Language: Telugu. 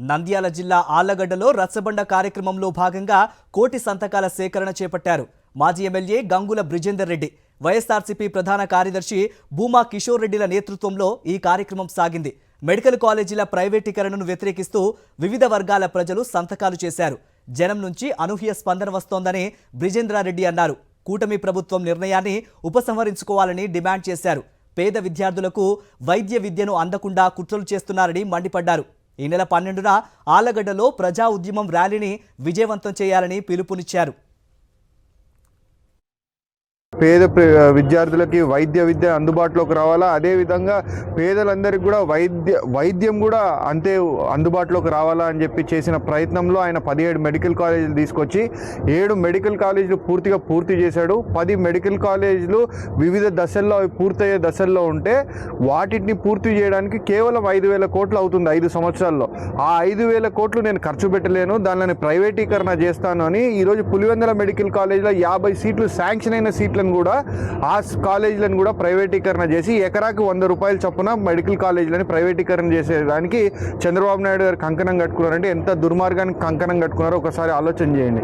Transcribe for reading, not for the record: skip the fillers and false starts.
నంద్యాల జిల్లా ఆళ్లగడ్డలో రచ్చబండ కార్యక్రమంలో భాగంగా కోటి సంతకాల సేకరణ చేపట్టారు. మాజీ ఎమ్మెల్యే గంగుల బ్రిజేందర్ రెడ్డి, వైఎస్ఆర్సీపీ ప్రధాన కార్యదర్శి భూమా కిషోర్ రెడ్డిల నేతృత్వంలో ఈ కార్యక్రమం సాగింది. మెడికల్ కాలేజీల ప్రైవేటీకరణను వ్యతిరేకిస్తూ వివిధ వర్గాల ప్రజలు సంతకాలు చేశారు. జనం నుంచి అనూహ్య స్పందన వస్తోందని బ్రిజేంద్రారెడ్డి అన్నారు. కూటమి ప్రభుత్వం నిర్ణయాన్ని ఉపసంహరించుకోవాలని డిమాండ్ చేశారు. పేద విద్యార్థులకు వైద్య విద్యను అందకుండా కుట్రలు చేస్తున్నారని మండిపడ్డారు. ఈ నెల 12న ఆళ్లగడ్డలో ప్రజా ఉద్యమం ర్యాలీని విజయవంతం చేయాలని పిలుపునిచ్చారు. పేద విద్యార్థులకి వైద్య విద్య అందుబాటులోకి రావాలా, అదేవిధంగా పేదలందరికీ కూడా వైద్యం కూడా అంతే అందుబాటులోకి రావాలా అని చెప్పి చేసిన ప్రయత్నంలో ఆయన 17 మెడికల్ కాలేజీలు తీసుకొచ్చి 7 మెడికల్ కాలేజీలు పూర్తి చేశాడు. 10 మెడికల్ కాలేజీలు వివిధ దశల్లో పూర్తయ్యే దశల్లో ఉంటే వాటిని పూర్తి చేయడానికి కేవలం 5,000 కోట్లు అవుతుంది 5 సంవత్సరాల్లో. ఆ 5,000 కోట్లు నేను ఖర్చు పెట్టలేను, దానిని ప్రైవేటీకరణ చేస్తాను అని ఈరోజు పులివెందుల మెడికల్ కాలేజీలో 50 సీట్లు శాంక్షన్ అయిన సీట్లను కూడా ఆ కాలేజీలను కూడా ప్రైవేటీకరణ చేసి ఎకరాకి 100 రూపాయల చొప్పున మెడికల్ కాలేజీలను ప్రైవేటీకరణ చేసేదానికి చంద్రబాబు నాయుడు గారు కంకణం కట్టుకున్నారంటే ఎంత దుర్మార్గానికి కంకణం కట్టుకున్నారో ఒకసారి ఆలోచన చేయండి.